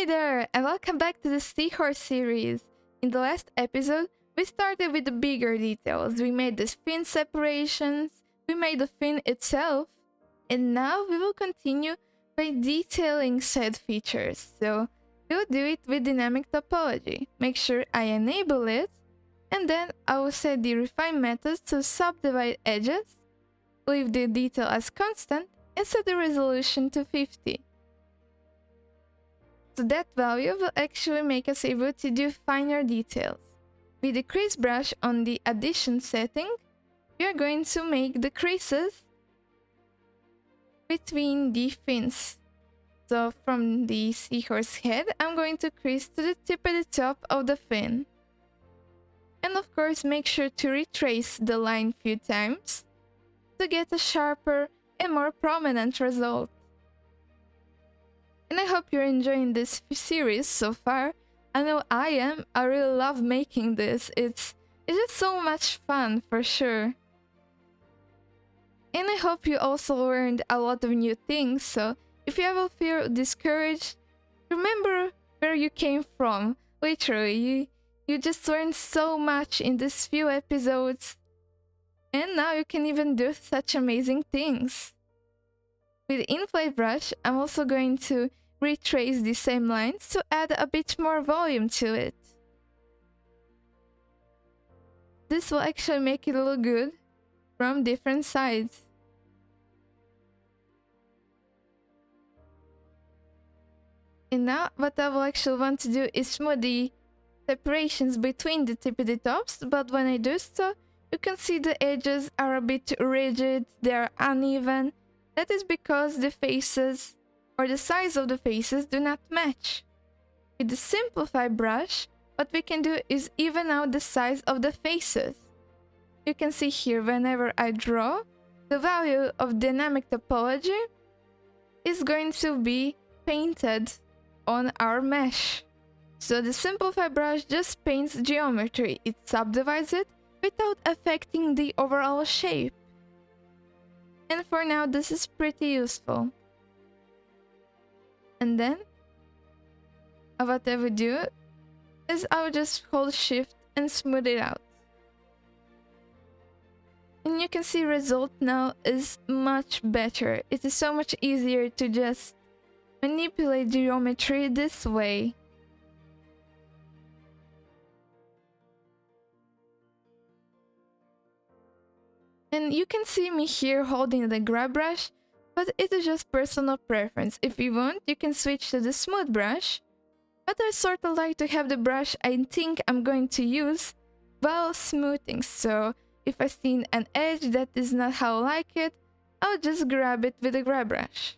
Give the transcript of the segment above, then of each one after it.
there, and welcome back to the Seahorse series. In the last episode, we started with the bigger details. We made the fin separations, we made the fin itself, and now we will continue by detailing said features. So we'll do it with dynamic topology. Make sure I enable it, and then I will set the refine method to subdivide edges, leave the detail as constant, and set the resolution to 50. So that value will actually make us able to do finer details. With the crease brush on the addition setting, we are going to make the creases between the fins. So from the seahorse head, I'm going to crease to the tip of the top of the fin. And of course, make sure to retrace the line a few times to get a sharper and more prominent result. And I hope you're enjoying this series so far. I know I am. I really love making this. It's just so much fun for sure. And I hope you also learned a lot of new things. So if you ever feel discouraged, remember where you came from. Literally, you just learned so much in these few episodes. And now you can even do such amazing things. With the inflate brush, I'm also going to retrace the same lines to add a bit more volume to it. This will actually make it look good from different sides. And now what I will actually want to do is smooth the separations between the tippity tops, but when I do so, you can see the edges are a bit rigid, they are uneven. That is because the faces, or the size of the faces, do not match. With the simplify brush, what we can do is even out the size of the faces. You can see here, whenever I draw, the value of dynamic topology is going to be painted on our mesh. So the simplify brush just paints geometry, it subdivides it without affecting the overall shape. And for now, this is pretty useful. And then, what I would do is I would just hold shift and smooth it out. And you can see result now is much better. It is so much easier to just manipulate geometry this way. And you can see me here holding the grab brush, but it is just personal preference. If you want, you can switch to the smooth brush, but I sort of like to have the brush I think I'm going to use while smoothing. So if I see an edge that is not how I like it, I'll just grab it with a grab brush.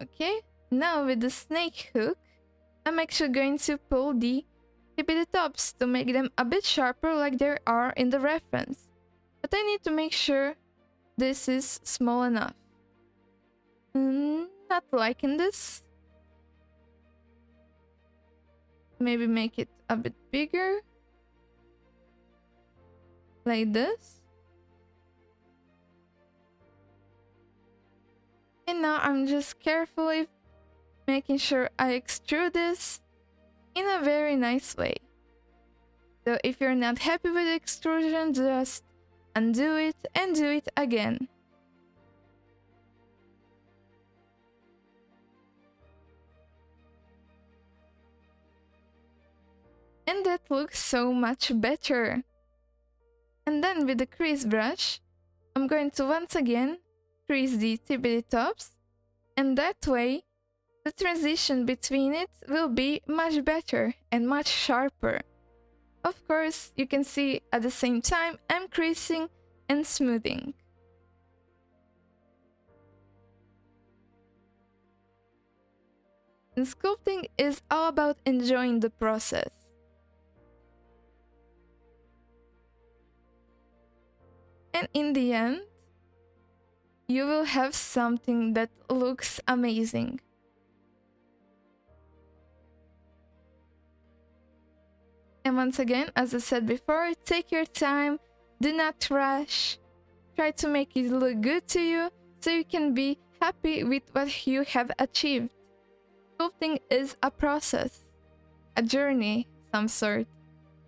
Okay, now with the snake hook, I'm actually going to pull the tippity tops to make them a bit sharper like they are in the reference. But I need to make sure this is small enough. Not liking this. Maybe make it a bit bigger. Like this. And now I'm just carefully making sure I extrude this in a very nice way. So if you're not happy with the extrusion, just undo it and do it again. And that looks so much better. And then with the crease brush, I'm going to once again crease the tippity tops, and that way the transition between it will be much better and much sharper. Of course, you can see at the same time I'm creasing and smoothing. And sculpting is all about enjoying the process. And in the end, you will have something that looks amazing. And once again, as I said before, take your time, do not rush, try to make it look good to you so you can be happy with what you have achieved. Sculpting is a process, a journey, some sort.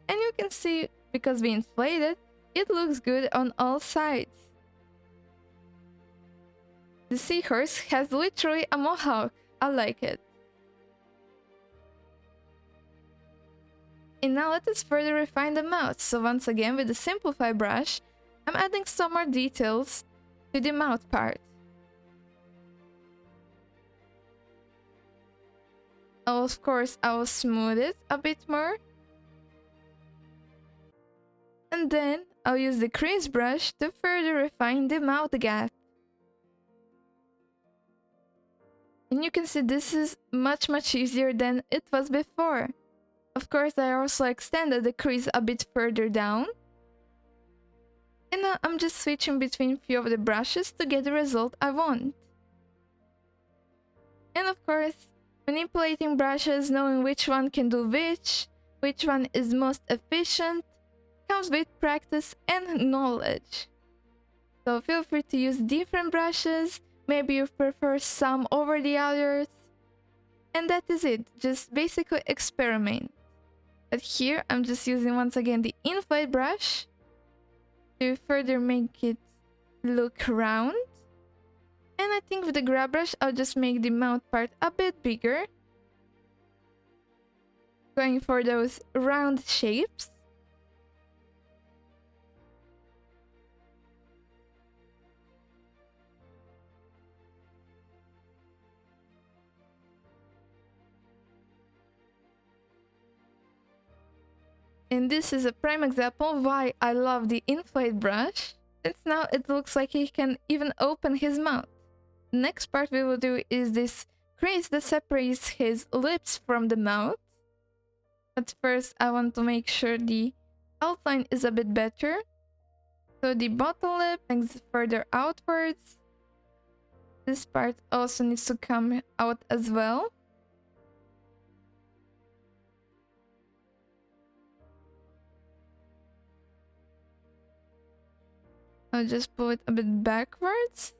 And you can see, because we inflated, it looks good on all sides. The seahorse has literally a mohawk. I like it. And now let us further refine the mouth. So once again, with the simplify brush, I'm adding some more details to the mouth part. Of course, I will smooth it a bit more. And then I'll use the crease brush to further refine the mouth gap. And you can see this is much easier than it was before. Of course, I also extended the crease a bit further down. And now I'm just switching between few of the brushes to get the result I want. And of course, manipulating brushes, knowing which one can do which one is most efficient, comes with practice and knowledge. So feel free to use different brushes, maybe you prefer some over the others. And that is it, just basically experiment. But here I'm just using once again the inflate brush to further make it look round. And I think with the grab brush I'll just make the mouth part a bit bigger, going for those round shapes. And this is a prime example why I love the inflate brush. Since now it looks like he can even open his mouth. The next part we will do is this crease that separates his lips from the mouth. But first I want to make sure the outline is a bit better. So the bottom lip hangs further outwards. This part also needs to come out as well. I'll just pull it a bit backwards.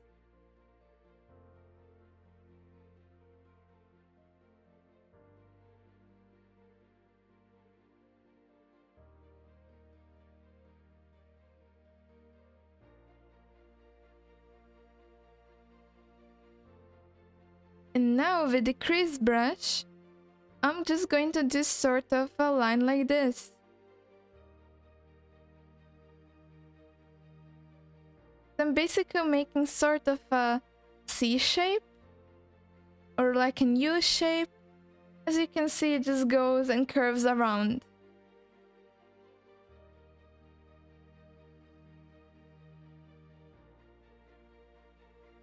And now with the crease brush, I'm just going to do sort of a line like this. I'm basically making sort of a C shape or like an U shape. As you can see, it just goes and curves around.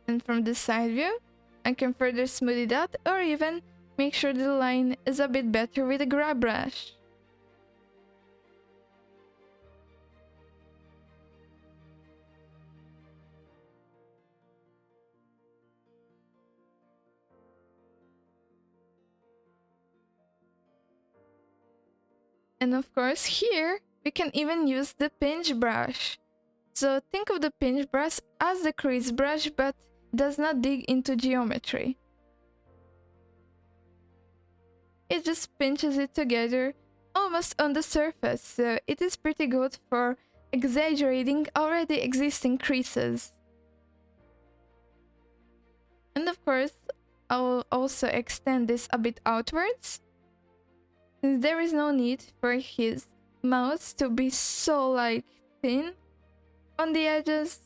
And from the side view, I can further smooth it out or even make sure the line is a bit better with a grab brush. And of course here, we can even use the pinch brush. So think of the pinch brush as the crease brush, but does not dig into geometry. It just pinches it together almost on the surface, so it is pretty good for exaggerating already existing creases. And of course, I will also extend this a bit outwards, since there is no need for his mouth to be so like thin on the edges.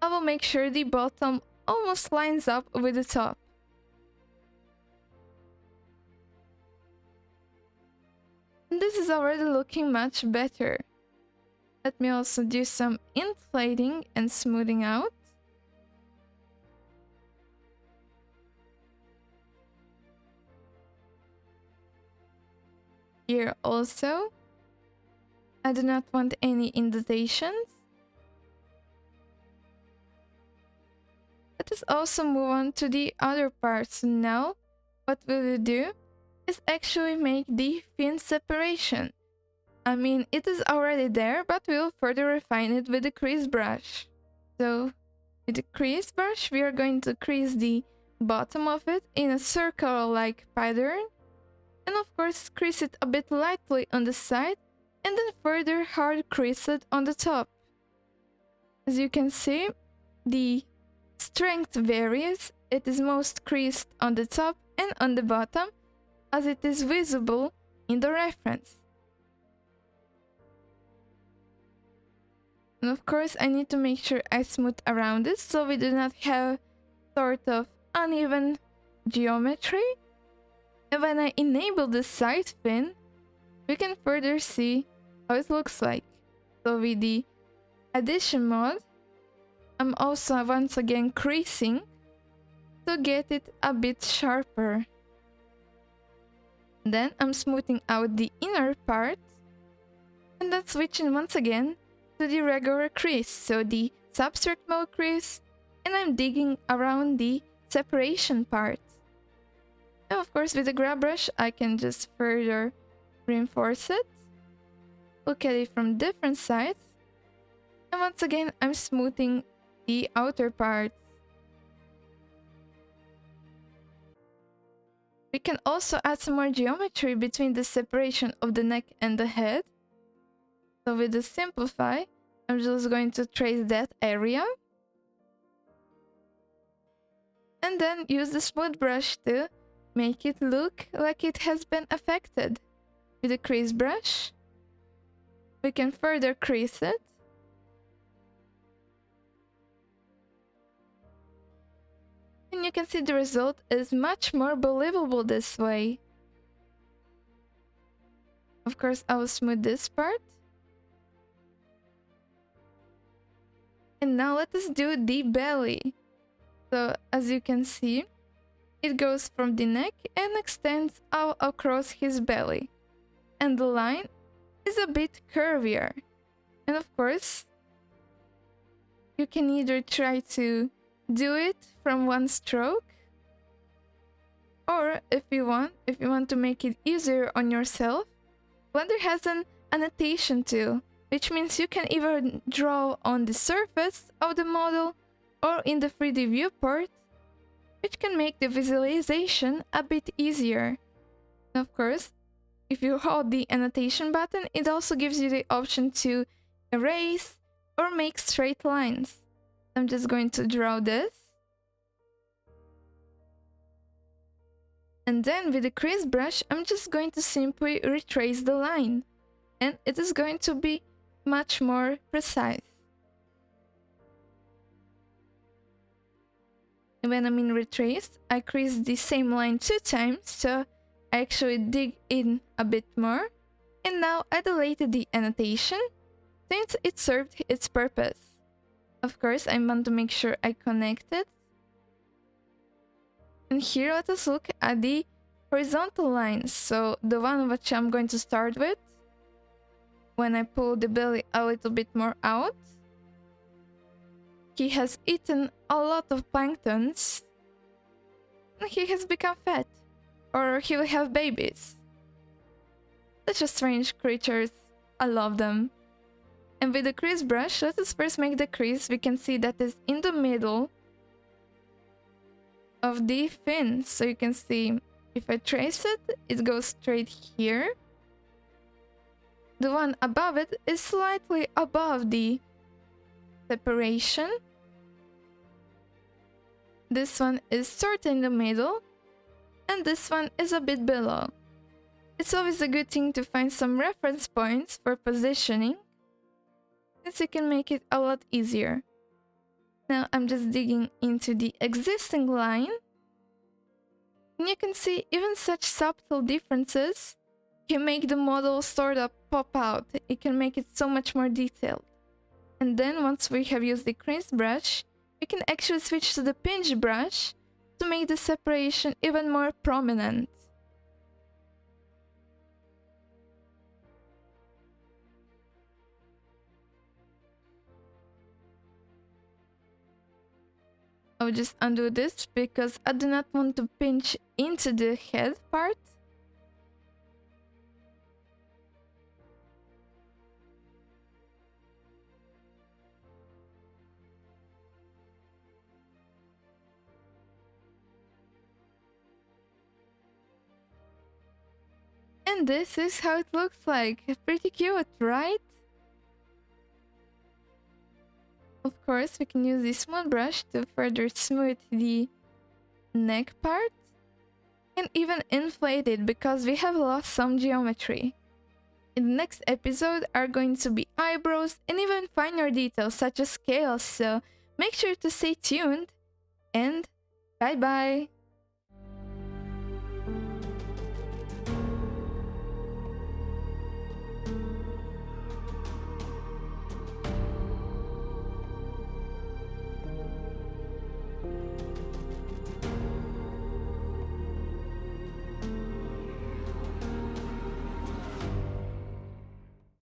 I will make sure the bottom almost lines up with the top. And this is already looking much better. Let me also do some inflating and smoothing out. Here also, I do not want any indentations. Let us also move on to the other parts. Now, what we will do is actually make the fin separation. I mean, it is already there, but we will further refine it with the crease brush. So, With the crease brush, we are going to crease the bottom of it in a circle-like pattern. And of course, crease it a bit lightly on the side, and then further hard crease it on the top. As you can see, the strength varies. It is most creased on the top and on the bottom, as it is visible in the reference. And of course, I need to make sure I smooth around it so we do not have sort of uneven geometry. And when I enable the side fin, we can further see how it looks like. So with the addition mode, I'm also once again creasing to get it a bit sharper. Then I'm smoothing out the inner part, and then switching once again to the regular crease, so the substrate mode crease, and I'm digging around the separation part. And of course, with the grab brush, I can just further reinforce it, look at it from different sides, and once again, I'm smoothing the outer parts. We can also add some more geometry between the separation of the neck and the head. So with the simplify, I'm just going to trace that area. And then use the smooth brush to make it look like it has been affected. With the crease brush, we can further crease it. And you can see the result is much more believable this way. Of course, I will smooth this part. And now let us do the belly. So as you can see, it goes from the neck and extends out across his belly. And the line is a bit curvier. And of course, you can either try to do it from one stroke, or if you want to make it easier on yourself, Blender has an annotation tool, which means you can either draw on the surface of the model or in the 3D viewport, which can make the visualization a bit easier. And of course, if you hold the annotation button, it also gives you the option to erase or make straight lines. I'm just going to draw this. And then with the crease brush, I'm just going to simply retrace the line. And it is going to be much more precise. And when I'm in retrace, I crease the same line 2 times, so I actually dig in a bit more. And now I deleted the annotation, since it served its purpose. Of course, I want to make sure I connect it. And here let us look at the horizontal lines. So the one which I'm going to start with, when I pull the belly a little bit more out, he has eaten a lot of planktons and he has become fat, or he will have babies. Such a strange creatures, I love them. And with the crease brush, let us first make the crease. We can see that is in the middle of the fin. So you can see, if I trace it, it goes straight here. The one above it is slightly above the separation. This one is sort of in the middle, and this one is a bit below. It's always a good thing to find some reference points for positioning, since you can make it a lot easier. Now I'm just digging into the existing line, and you can see even such subtle differences can make the model sort of pop out. It can make it so much more detailed. And then once we have used the crease brush, we can actually switch to the pinch brush to make the separation even more prominent. I'll just undo this because I do not want to pinch into the head part. And this is how it looks like. Pretty cute, right? Of course, we can use the smooth brush to further smooth the neck part. And even inflate it because we have lost some geometry. In the next episode are going to be eyebrows and even finer details such as scales, so make sure to stay tuned and bye bye!